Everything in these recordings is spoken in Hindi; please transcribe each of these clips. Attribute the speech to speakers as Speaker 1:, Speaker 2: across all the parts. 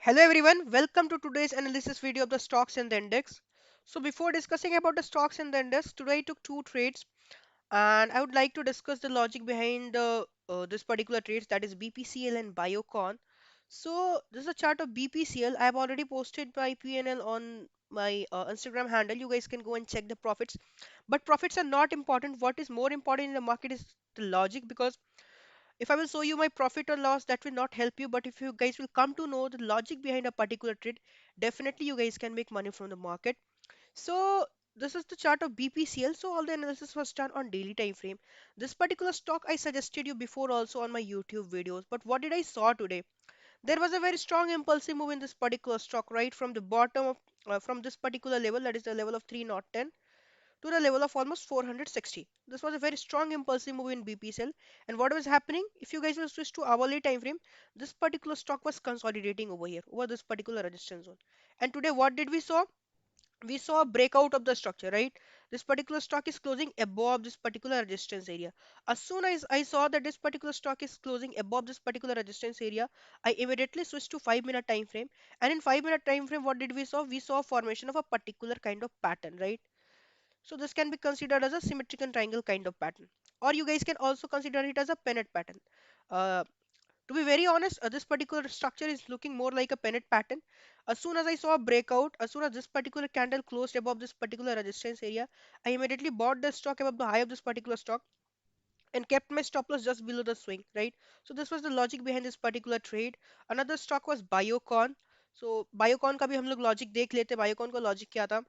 Speaker 1: Hello everyone, welcome to today's analysis video of the stocks and the index. So before discussing about the stocks and the index, today I took two trades and I would like to discuss the logic behind this particular trades, that is BPCL and Biocon. So this is a chart of BPCL. I have already posted my PNL on my Instagram handle. You guys can go and check the profits. But profits are not important. What is more important in the market is the logic, because if I will show you my profit or loss, that will not help you. But if you guys will come to know the logic behind a particular trade, definitely you guys can make money from the market. So this is the chart of BPCL. So all the analysis was done on daily time frame. This particular stock I suggested you before also on my YouTube videos. But what did I saw today? There was a very strong impulsive move in this particular stock, right from the bottom of from this particular level, that is the level of 3010, to the level of almost 460. This was a very strong impulsive move in BPCL. And what was happening? If you guys will switch to hourly time frame, this particular stock was consolidating over here, over this particular resistance zone. And today, what did we saw? We saw a breakout of the structure, right? This particular stock is closing above this particular resistance area. As soon as I saw that this particular stock is closing above this particular resistance area, I immediately switched to 5 minute time frame. And in 5 minute time frame, what did we saw? We saw formation of a particular kind of pattern, right? So this can be considered as a symmetrical triangle kind of pattern. Or you guys can also consider it as a pennant pattern. Uh, to be very honest, this particular structure is looking more like a pennant pattern. As soon as I saw a breakout, as soon as this particular candle closed above this particular resistance area, I immediately bought the stock above the high of this particular stock and kept my stop loss just below the swing, right? So this was the logic behind this particular trade. Another stock was Biocon. So Biocon का भी हम लोग लॉजिक देख लेते हैं. Biocon का लॉजिक क्या था?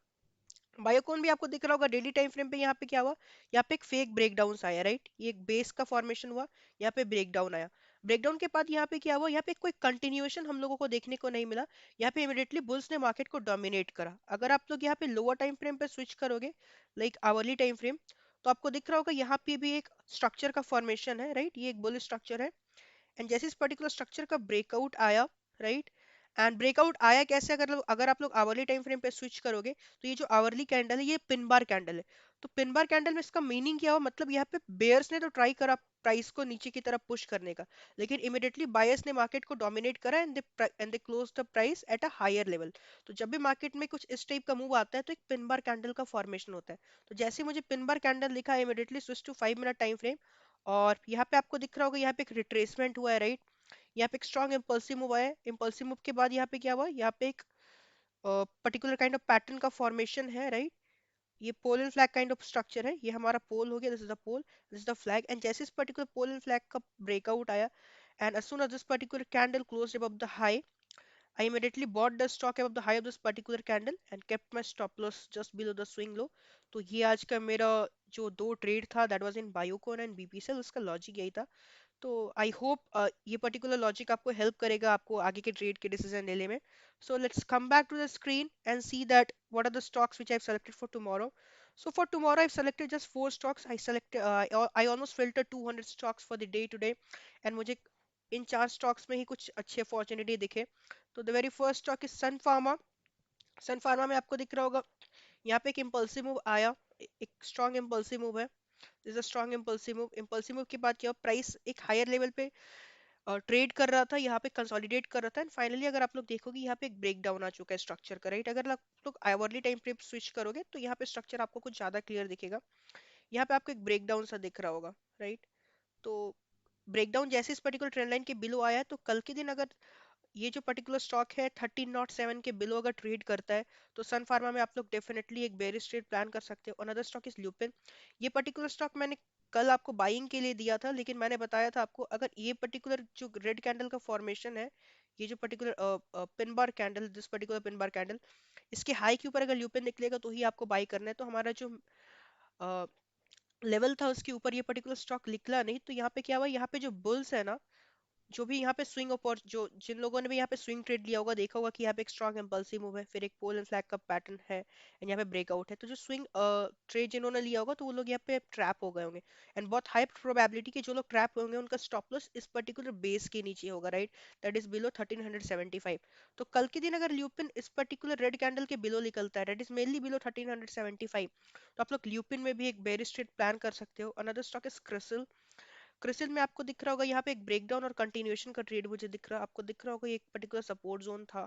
Speaker 1: बायोकॉन भी आपको दिख रहा होगा डेली टाइम फ्रेम पे. यहाँ पे क्या हुआ? यहाँ पे एक फेक ब्रेकडाउन आया, राइट? ये एक बेस का फॉर्मेशन हुआ. यहाँ पे ब्रेकडाउन आया. ब्रेकडाउन के बाद यहाँ पे क्या हुआ? यहाँ पे कोई कंटिन्यूएशन हम लोगों को देखने को नहीं मिला. यहाँ पे इमीडिएटली बुल्स ने मार्केट को डोमिनेट करा. अगर आप लोग यहाँ पे लोअर टाइम फ्रेम पे स्विच करोगे, लाइक आवरली टाइम फ्रेम, तो आपको दिख रहा होगा यहाँ पे भी एक स्ट्रक्चर का फॉर्मेशन है, राइट? ये एक बुल स्ट्रक्चर है. एंड जैसे इस पर्टिकुलर स्ट्रक्चर का ब्रेकआउट आया, राइट? एंड ब्रेकआउट आया कैसे? अगर आप लोग आवरली टाइम फ्रेम पे स्विच करोगे, तो ये जो आवरली कैंडल है, ये पिन बार कैंडल है. तो पिन बार कैंडल में इसका मीनिंग क्या हुआ? मतलब यहाँ पे बेयर्स ने तो ट्राई करा प्राइस को नीचे की तरफ पुश करने का, लेकिन इमिडिएटली बायर्स ने मार्केट को डोमिनेट करा and they close the price at a higher level. तो जब भी मार्केट में कुछ इस टाइप का मूव आता है, तो एक पिन बार कैंडल का फॉर्मेशन होता है. तो जैसे मुझे पिन बार कैंडल दिखा, immediately switch to 5 minute time frame. और यहाँ पे आपको दिख रहा होगा, यहाँ पे एक रिट्रेसमेंट हुआ है, राइट? यहाँ पे एक स्ट्रॉन्ग इम्पल्सिव मूव आया है. इम्पल्सिव मूव के बाद यहाँ पे क्या हुआ? यहाँ पे एक पर्टिकुलर काइंड ऑफ पैटर्न का फॉर्मेशन है, राइट? ये pole and flag kind of structure है. ये हमारा पोल हो गया, this is the pole, this is the flag. And जैसे इस पर्टिकुलर पोल एंड फ्लैग का ब्रेकआउट आया, and as soon as this particular candle closed above the high, I immediately bought the stock above the high of this particular candle and kept my stop loss just below the swing low. तो ये आज का मेरा जो दो ट्रेड था, that was in Biocon and BPCL. उसका लॉजिक यही था. तो आई होप ये पर्टिकुलर लॉजिक आपको हेल्प करेगा आपको आगे के ट्रेड के डिसीजन लेने में. So let's come back to the screen and see that what are the stocks which I have selected for tomorrow. So for tomorrow, I've selected just four stocks. I almost filtered 200 stocks for the day today, and मुझे इन चार स्टॉक्स में ही कुछ अच्छे अपॉर्चुनिटी दिखे. तो the very first stock is Sun Pharma. Sun Pharma में आपको दिख रहा होगा, यहाँ पे एक इम्पल्सिव मूव आया, एक स्ट्रॉन्ग इम्पल्सिव मूव है. This a strong impulsive move. Impulsive move के बाद क्या, प्राइस एक हायर लेवल पे ट्रेड कर रहा था, यहाँ पे कंसोलिडेट कर रहा था. एंड फाइनली अगर आप लोग देखोगे, यहाँ पे एक ब्रेक डाउन आ चुका है स्ट्रक्चर का, राइट? अगर आप लोग आवरली टाइम पे स्विच करोगे, तो यहाँ पे स्ट्रक्चर आपको कुछ ज्यादा क्लियर दिखेगा. यहाँ पे आपको एक ब्रेक डाउन सा दिख रहा होगा, राइट? तो ब्रेकडाउन जैसे इस पर्टिकुलर ट्रेंड लाइन के बिलो आया है, तो कल के दिन अगर ये जो पर्टिकुलर स्टॉक है 1307 के बिलो अगर ट्रेड करता है, तो सन फार्मा में आप लोग डेफिनेटली एक बेरिश ट्रेड प्लान कर सकते हो. Another stock is lupin. ये पर्टिकुलर स्टॉक मैंने कल आपको बाइंग के लिए दिया था, लेकिन मैंने बताया था आपको, अगर ये पर्टिकुलर जो रेड कैंडल का फॉर्मेशन है, ये जो particular pin bar candle, this particular pin bar candle, इसके हाई के ऊपर अगर ल्यूपिन निकलेगा तो ही आपको बाई करना है. तो हमारा जो लेवल था, उसके ऊपर ये पर्टिकुलर स्टॉक निकला नहीं. तो यहाँ पे क्या हुआ? यहाँ पे जो बुल्स है ना, जो भी यहाँ पे स्विंग अपर, जो जिन लोगों ने भी यहाँ पे स्विंग ट्रेड लिया होगा, देखा होगा कि यहाँ पे एक स्ट्रॉन्ग इम्पल्सिव मूव है, फिर एक पोल एंड फ्लैग का पैटर्न है, एंड यहाँ पे ब्रेकआउट है. तो जो स्विंग ट्रेड जिन्होंने लिया होगा, तो वो लोग यहाँ पे ट्रैप हो गए होंगे. एंड बहुत हाई प्रोबेबिलिटी के जो लोग ट्रैप होंगे, उनका स्टॉप लॉस इस पर्टिकुलर बेस के नीचे होगा, राइट? That is below 1375. तो कल के दिन अगर ल्यूपिन इस पर्टिकुलर रेड कैंडल के बिलो निकलता है, दैट इज मेनली बिलो 1375, तो आप लोग ल्यूपिन में भी एक बेरिश ट्रेड प्लान कर सकते हो. Another stock is CRISIL. CRISIL में आपको दिख रहा होगा यहाँ पे एक ब्रेकडाउन और कंटिन्यूएशन का ट्रेड मुझे दिख रहा है, आपको दिख रहा होगा ये एक पर्टिकुलर सपोर्ट जोन था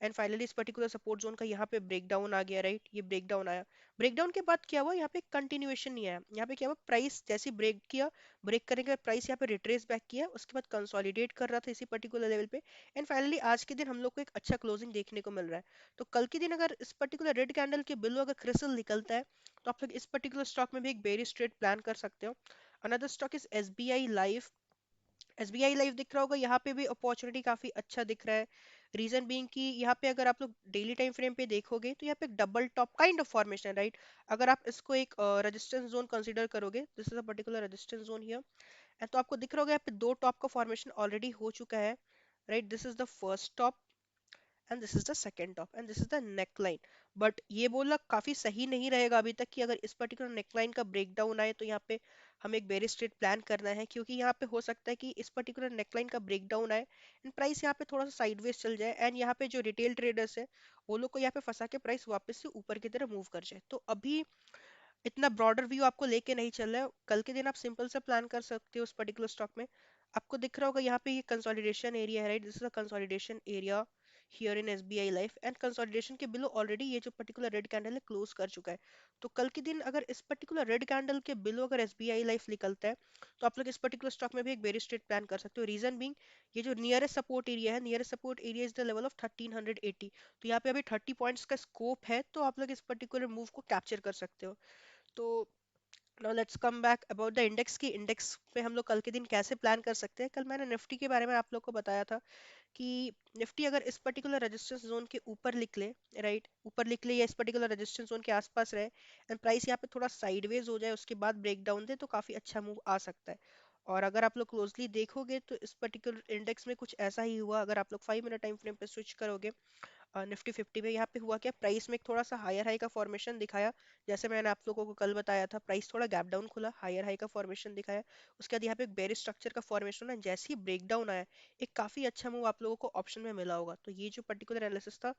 Speaker 1: एंड फाइनली इस पर्टिकुलर सपोर्ट जोन का यहाँ पे ब्रेकडाउन आ गया, राइट, ये ब्रेकडाउन आया। ब्रेकडाउन के बाद क्या हुआ, यहाँ पे कंटिन्यूएशन नहीं आया, यहाँ पे क्या हुआ, प्राइस जैसे ब्रेक किया, ब्रेक करने के बाद प्राइस यहाँ पे रिट्रेस बैक किया, उसके बाद कंसोलिडेट कर रहा था इसी पर्टिकुलर लेवल पे एंड फाइनली आज के दिन हम लोग को एक अच्छा क्लोजिंग देखने को मिल रहा है। तो कल के दिन अगर इस पर्टिकुलर रेड कैंडल के बिलो अगर क्रिसल निकलता है तो आप लोग इस पर्टिकुलर स्टॉक में भी एक बेरिश ट्रेड प्लान कर सकते हो। Another stock is SBI life. SBI life दिख रहा होगा, यहाँ पे भी अपॉर्चुनिटी काफी अच्छा दिख रहा है। रीजन बीइंग कि यहाँ पे अगर आप लोग डेली टाइम फ्रेम पे देखोगे तो यहाँ पे एक double top kind of formation है, राइट। अगर आप इसको एक रेजिस्टेंस जोन कंसीडर करोगे, this is a particular resistance zone here, and तो आपको दिख रहा होगा यहाँ पे दो टॉप का फॉर्मेशन ऑलरेडी हो चुका है, right. This is the first top and this is the second top and this is the neckline. But ये बोलना काफी सही नहीं रहेगा अभी तक कि अगर इस पर्टिकुलर नेकलाइन का ब्रेकडाउन आए तो यहाँ पे हमें एक बेरिश ट्रेड प्लान करना है, क्योंकि यहाँ पे हो सकता है कि इस पर्टिकुलर नेकलाइन का ब्रेकडाउन आए एंड प्राइस यहाँ पे थोड़ा सा साइडवेज चल जाए एंड यहाँ पे जो रिटेल ट्रेडर्स है वो लोग को यहाँ पे फंसा के प्राइस वापस से ऊपर की तरफ मूव कर जाए। तो अभी इतना ब्रॉडर व्यू आपको लेके नहीं चल रहा है, कल के दिन आप सिंपल सा प्लान कर सकते हो उस पर्टिकुलर स्टॉक में। आपको दिख रहा होगा यहाँ पे ये कंसोलिडेशन एरिया है, right, this is a consolidation area here in SBI life and consolidation के बिलो ऑलरेडी ये जो पर्टिकुलर रेड कैंडल है क्लोज कर चुका है। तो कल के दिन अगर इस पर्टिकुलर रेड कैंडल के बिलो अगर एसबीआई लाइफ निकलता है तो आप लोग इस पर्टिकुलर स्टॉक में भी एक बेरिश ट्रेड प्लान कर सकते हो। रीजन बीइंग ये जो नियरेस्ट सपोर्ट एरिया है, nearest support area is the level of 1380, तो यहाँ पे अभी 30 पॉइंट्स का स्कोप है, तो आप लोग इस पर्टिकुलर मूव को कैप्चर कर सकते हो। तो now let's come back about the index की इंडेक्स पे हम लोग कल के दिन कैसे प्लान कर सकते हैं। कल मैंने निफ्टी के बारे में आप लोग को बताया था कि निफ्टी अगर इस पर्टिकुलर रेजिस्टेंस जोन के ऊपर लिख ले, राइट, ऊपर लिख ले या इस पर्टिकुलर रेजिस्टेंस जोन के आसपास रहे एंड प्राइस यहाँ पे थोड़ा साइडवेज हो जाए उसके बाद ब्रेक डाउन दे तो काफी अच्छा मूव आ सकता है। और अगर आप लोग क्लोजली देखोगे तो इस पर्टिकुलर इंडेक्स में कुछ ऐसा ही हुआ। अगर आप लोग 5 मिनट टाइम फ्रेम पे स्विच करोगे निफ्टी 50 में, यहाँ पे हुआ क्या, प्राइस में एक थोड़ा सा हायर हाई का फॉर्मेशन दिखाया। जैसे मैंने आप लोगों को कल बताया था, प्राइस थोड़ा गैप डाउन खुला, हायर हाई का फॉर्मेशन दिखाया, उसके बाद यहाँ पे एक बेरिश स्ट्रक्चर का फॉर्मेशन है, जैसे ही ब्रेक डाउन आया एक काफी अच्छा मूव आप लोगों को ऑप्शन में मिला होगा। तो ये जो पर्टिकुलर एनालिसिस था,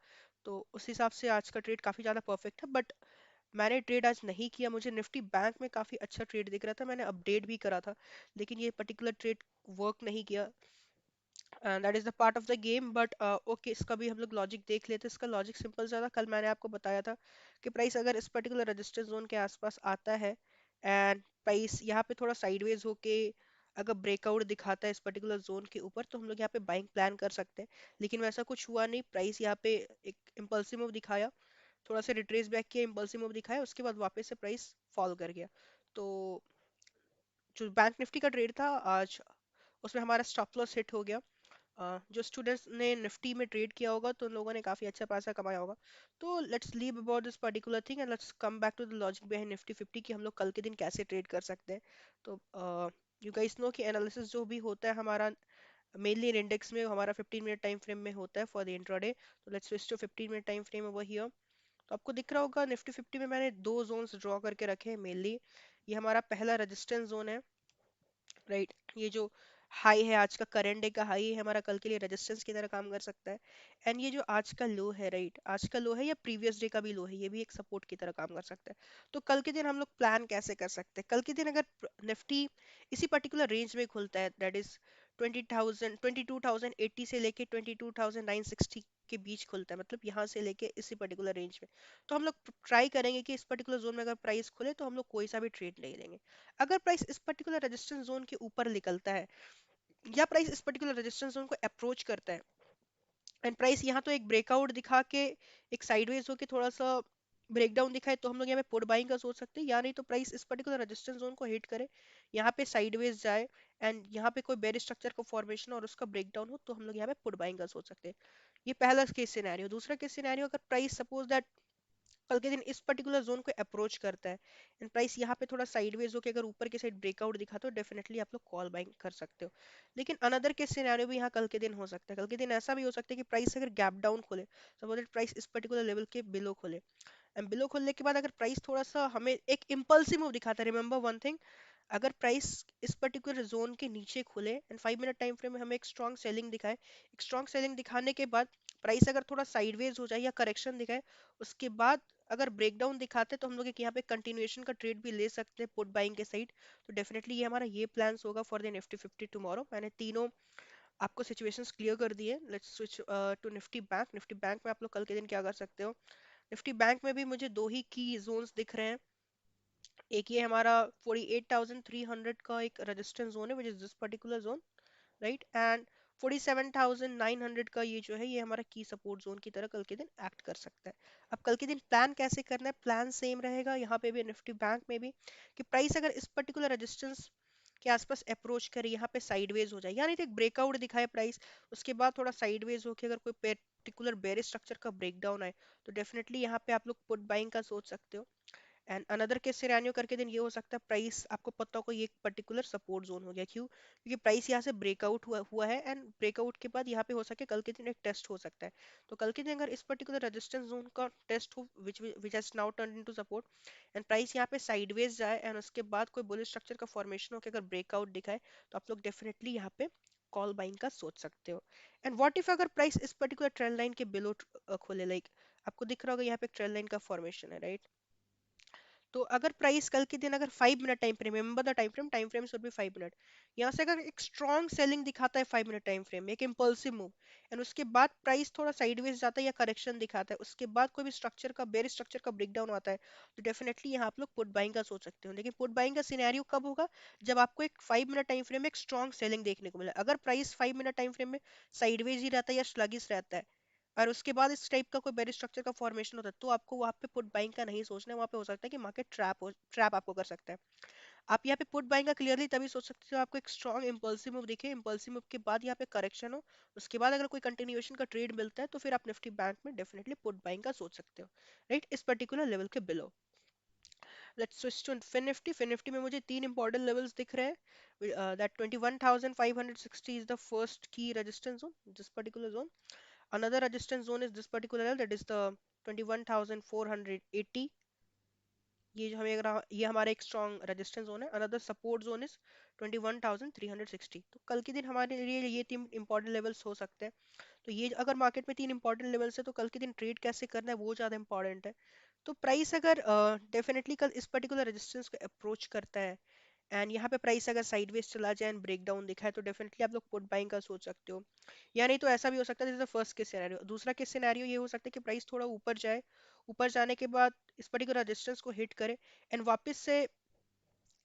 Speaker 1: तो उस हिसाब से आज का ट्रेड काफी ज्यादा परफेक्ट है। बट मैंने ट्रेड आज नहीं किया, मुझे निफ्टी बैंक में काफी अच्छा ट्रेड दिख रहा था, मैंने अपडेट भी करा था, लेकिन ये पर्टिकुलर ट्रेड वर्क नहीं किया। That is the part of the game. But okay, इसका भी हम लोग लॉजिक देख लेते हैं। इसका लॉजिक सिंपल सा था, कल मैंने आपको बताया था कि प्राइस अगर इस पर्टिकुलर रेजिस्टेंस जोन के आसपास आता है एंड प्राइस यहाँ पे थोड़ा साइडवेज होके अगर ब्रेकआउट दिखाता है इस पर्टिकुलर जोन के ऊपर तो हम लोग यहाँ पे बाइंग प्लान कर सकते हैं। लेकिन वैसा कुछ हुआ नहीं, प्राइस यहाँ पे एक इम्पल्सिव मूव दिखाया, थोड़ा सा रिट्रेस बैक किया, इम्पल्सिव मूव दिखाया, उसके बाद वापस से प्राइस फॉल कर गया। तो जो बैंक निफ्टी का ट्रेड था आज, उसमें हमारा स्टॉप लॉस हिट हो गया। जो स्टूडेंट्स ने निफ्टी में ट्रेड किया होगा तो उन लोगों ने काफी अच्छा पैसा कमाया होगा। तो let's leave about this particular thing and let's come back to the logic behind Nifty 50 कि हम लोग कल के दिन कैसे ट्रेड कर सकते हैं। तो यू गाइस नो कि एनालिसिस जो भी होता है हमारा मेनली इन इंडेक्स में हमारा 15 मिनट टाइम फ्रेम में होता है फॉर द इंट्राडे। तो let's switch to 15 minute time frame over here. तो आपको दिख रहा होगा निफ्टी 50 में मैंने दो जोन्स ड्रॉ करके रखे हैं मेनली। ये हमारा पहला रेजिस्टेंस जोन है, राइट, ये जो हाई है आज का, करंट डे का हाई है हमारा, कल के लिए रेजिस्टेंस की तरह काम कर सकता है। एंड ये जो आज का लो है, राइट, आज का लो है या प्रीवियस डे का भी लो है, ये भी एक सपोर्ट की तरह काम कर सकता है। तो कल के दिन हम लोग प्लान कैसे कर सकते हैं, कल के दिन अगर निफ्टी इसी पर्टिकुलर रेंज में खुलता है, दैट इज 20,000 22,080 से लेके 22,960 के बीच खुलता है, मतलब यहाँ से लेके इसी पर्टिकुलर रेंज में, तो हम लोग ट्राई करेंगे कि इस पर्टिकुलर जोन में अगर प्राइस खुले तो हम लोग कोई सा भी ट्रेड नहीं लेंगे। अगर प्राइस इस पर्टिकुलर रेजिस्टेंस जोन के ऊपर निकलता है या प्राइस इस पर्टिकुलर रेजिस्टेंस जोन को अप्रोच करता है एंड प्राइस यहाँ तो एक ब्रेकआउट दिखा के एक साइडवेज होके थोड़ा सा ब्रेकडाउन दिखाए तो हम लोग यहाँ पे पुट बाइंग का सोच सकते हैं, या नहीं तो प्राइस इस पर्टिकुलर रेजिस्टेंस जोन को हिट करे, यहाँ पे साइडवेज जाए एंड यहाँ पे कोई बेयर स्ट्रक्चर का फॉर्मेशन और उसका ब्रेकडाउन हो तो हम लोग यहाँ पे पुट बाइंग का सोच सकते हैं। ये पहला केस सिनेरियो। दूसरा केस सिनेरियो, अगर प्राइस सपोज दैट कल के दिन इस पर्टिकुलर जोन को अप्रोच करता है एंड प्राइस यहाँ पे थोड़ा साइडवेज होकर अगर ऊपर की साइड ब्रेकआउट दिखा तो डेफिनेटली आप लोग कॉल बाइंग कर सकते हो। लेकिन अनदर केस सिनेरियो भी यहाँ कल के दिन हो सकता है। कल के दिन ऐसा भी हो सकता है कि प्राइस अगर गैप डाउन खोले, सपोज दैट प्राइस इस पर्टिकुलर लेवल के बिलो खोले एंड बिलो खोलने के बाद अगर प्राइस थोड़ा सा हमें एक इम्पल्सिव मूव दिखाता है, रिमेंबर वन थिंग, अगर प्राइस इस पर्टिकुलर जोन के नीचे खुले एंड 5 मिनट टाइम फ्रेम में हमें एक स्ट्रॉन्ग सेलिंग दिखाए, एक स्ट्रॉन्ग सेलिंग दिखाने के बाद प्राइस अगर थोड़ा साइडवेज हो जाए या करेक्शन दिखाए, उसके बाद अगर ब्रेकडाउन दिखाते तो हम लोग एक यहाँ पे कंटिन्यूएशन का ट्रेड भी ले सकते हैं पुट बाइंग के साइड। तो डेफिनेटली ये हमारा ये प्लान्स होगा फॉर द निफ्टी 50 टुमारो। मैंने तीनों आपको सिचुएशंस क्लियर कर दिए। Let's switch to Nifty Bank. Nifty Bank में आप लोग कल के दिन क्या कर सकते हो? निफ्टी बैंक में भी मुझे दो ही की जोन्स दिख रहे हैं। एक ये हमारा 48,300 का एक रेजिस्टेंस जोन है, which is this particular zone, right, and 47,900 का ये जो है ये हमारा की सपोर्ट जोन की तरह कल के दिन एक्ट कर सकता है। अब कल के दिन प्लान कैसे करना है? प्लान सेम रहेगा यहाँ पे भी, निफ्टी बैंक में भी, कि प्राइस अगर इस पर्टिकुलर रेजिस्टेंस के आसपास अप्रोच करे, यहाँ पे साइडवेज हो जाए, यानी तो एक ब्रेकआउट दिखाए प्राइस, उसके बाद थोड़ा साइडवेज होके अगर कोई पर्टिकुलर बेरिश स्ट्रक्चर का ब्रेकडाउन आए, तो डेफिनेटली यहाँ पे आप लोग पुट बाइंग का सोच सकते हो। एंड अनदर केस सिनेरियो करके दिन ये हो सकता है प्राइस आपको पता हो कोई एक पर्टिकुलर सपोर्ट जोन हो गया, क्यों? क्योंकि प्राइस यहाँ से ब्रेकआउट हुआ है, एंड ब्रेकआउट के बाद यहाँ पे हो सके कल के दिन एक टेस्ट हो सकता है। तो कल के दिन अगर इस पर्टिकुलर रेजिस्टेंस जोन का टेस्ट हो, which has now turn into support, and price यहाँ पे साइडवेज जाए एंड उसके बाद कोई बुलिश स्ट्रक्चर का फॉर्मेशन हो के अगर ब्रेकआउट दिखाए, तो आप लोग डेफिनेटली यहाँ पे कॉल बाइंग का सोच सकते हो। एंड व्हाट इफ अगर प्राइस इस पर्टिकुलर ट्रेंड लाइन के बिलो खोले, लाइक आपको दिख रहा होगा यहाँ पे एक ट्रेंड लाइन का फॉर्मेशन है, राइट? तो अगर प्राइस कल के दिन अगर 5 minute time frame, remember the time frame should be 5 minute, यहाँ से अगर एक स्ट्रॉन्ग सेलिंग दिखाता है 5 मिनट टाइम फ्रेम में, एक इम्पल्सिव मूव, एंड उसके बाद प्राइस थोड़ा साइडवेज जाता है या करेक्शन दिखाता है, उसके बाद कोई भी स्ट्रक्चर का बेयर स्ट्रक्चर का ब्रेकडाउन आता है, तो डेफिनेटली यहाँ आप लोग पुट बाइंग का सोच सकते हो। लेकिन पुट बाइंग का सिनेरियो कब होगा? जब आपको एक 5 मिनट टाइम फ्रेम में एक स्ट्रॉन्ग सेलिंग देखने को मिले। अगर प्राइस 5 मिनट टाइम फ्रेम में साइडवेज ही रहता है या स्लगिश रहता है, और उसके बाद इस टाइप का कोई बेरिश स्ट्रक्चर का फॉर्मेशन होता है, तो आपको वहाँ पे पुट बाइंग का नहीं सोचना है। वहाँ पे हो सकता है कि मार्केट ट्रैप आपको कर सकता है। आप यहाँ पे पुट बाइंग का क्लियरली तभी सोच सकते हो आपको एक स्ट्रॉन्ग इंपल्सिव मूव दिखे, इंपल्सिव मूव के बाद यहाँ पे करेक्शन हो, उसके बाद अगर कोई कंटिन्यूएशन का ट्रेड मिलता है, तो फिर आप निफ्टी बैंक में डेफिनेटली पुट बाइंग का सोच सकते हो, राइट, इस पर्टिकुलर लेवल के below. Let's switch to Fin Nifty. Fin Nifty में मुझे तीन इंपॉर्टेंट लेवल्स दिख रहे हैं, that 21,560 is the first key resistance zone, this particular zone. Another resistance zone is this particular level, that is the 21,480। ये जो हमें अगर ये हमारा एक स्ट्रॉन्ग रेजिस्टेंस जोन है। Another support zone is 21,360। तो कल के दिन हमारे लिए ये तीन इंपॉर्टेंट लेवल्स हो सकते हैं। तो ये अगर मार्केट में तीन इंपॉर्टेंट लेवल्स है, तो कल के दिन ट्रेड कैसे करना है वो ज़्यादा इंपॉर्टेंट है। तो प्राइस अगर डेफिनेटली कल इस पर्टिकुलर रेजिस्टेंस को अप्रोच करता है, एंड यहाँ पे प्राइस अगर साइडवेज चला जाए एंड ब्रेकडाउन दिखाए, तो डेफिनेटली आप लोग पुट बाइंग का सोच सकते हो। या नहीं तो ऐसा भी हो सकता है, जैसे फर्स्ट केस सिनेरियो। दूसरा केस सिनेरियो ये हो सकता है कि प्राइस थोड़ा ऊपर जाए, ऊपर जाने के बाद इस पर्टिकुलर रेजिस्टेंस को हिट करे, एंड वापस से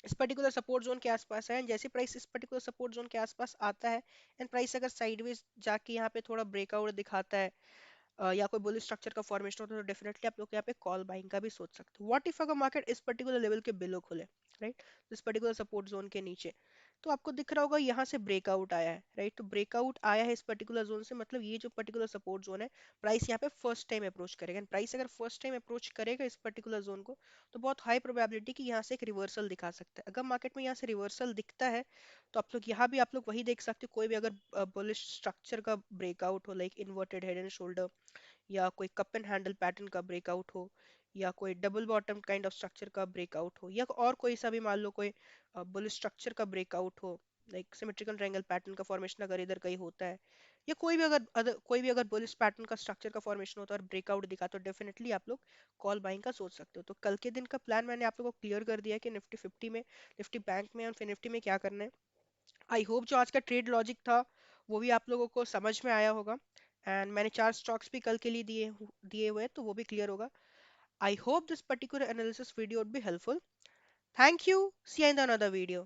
Speaker 1: इस पर्टिकुलर सपोर्ट जोन के आसपास है, एंड जैसे प्राइस इस पर्टिकुलर सपोर्ट जोन के आसपास आता है, एंड प्राइस अगर साइडवेज जाके यहाँ पे थोड़ा ब्रेकआउट दिखाता है, या कोई बुलिश स्ट्रक्चर का फॉर्मेशन होता है, तो डेफिनेटली आप लोग यहाँ पे कॉल बाइंग का भी सोच सकते हो। व्हाट इफ अगर मार्केट इस पर्टिकुलर लेवल के बिलो खुले, राइट, इस पर्टिकुलर सपोर्ट जोन के नीचे, तो आपको दिख रहा होगा यहाँ से ब्रेकआउट आया है, राइट? तो ब्रेकआउट आया है इस पर्टिकुलर जोन से, मतलब ये जो पर्टिकुलर सपोर्ट जोन है, प्राइस यहाँ पे फर्स्ट टाइम अप्रोच करेगा। एंड प्राइस अगर फर्स्ट टाइम अप्रोच करेगा इस पर्टिकुलर जोन को, तो बहुत हाई प्रोबेबिलिटी कि यहाँ से एक रिवर्सल दिखा सकता है। अगर मार्केट में यहाँ से रिवर्सल दिखता है, तो आप लोग यहाँ भी आप लोग वही देख सकते हो, कोई भी अगर बुलिश स्ट्रक्चर का ब्रेकआउट हो, like inverted head and shoulder, या कोई कप एंड हैंडल पैटर्न का ब्रेकआउट हो, या कोई double bottom kind of structure का ब्रेकआउट हो, या और कोई सा भी मान लो कोई बुलिश स्ट्रक्चर का ब्रेकआउट हो, लाइक सिमेट्रिकल ट्रायंगल पैटर्न का फॉर्मेशन अगर इधर कहीं होता है, या कोई भी अगर बुलिश पैटर्न का स्ट्रक्चर का फॉर्मेशन होता है और ब्रेकआउट दिखा, तो डेफिनेटली आप लोग कॉल बाइंग का सोच सकते हो। तो कल के दिन का प्लान मैंने आप लोगों को क्लियर कर दिया है कि निफ्टी 50 में, निफ्टी बैंक में और फिर निफ्टी में क्या करना है। आई होप जो आज का ट्रेड लॉजिक था वो भी आप लोगों को समझ में आया होगा, एंड मैंने चार स्टॉक्स भी कल के लिए दिए हुए हैं, तो वो भी क्लियर होगा। I hope this particular analysis video would be helpful. Thank you. See you in the another video.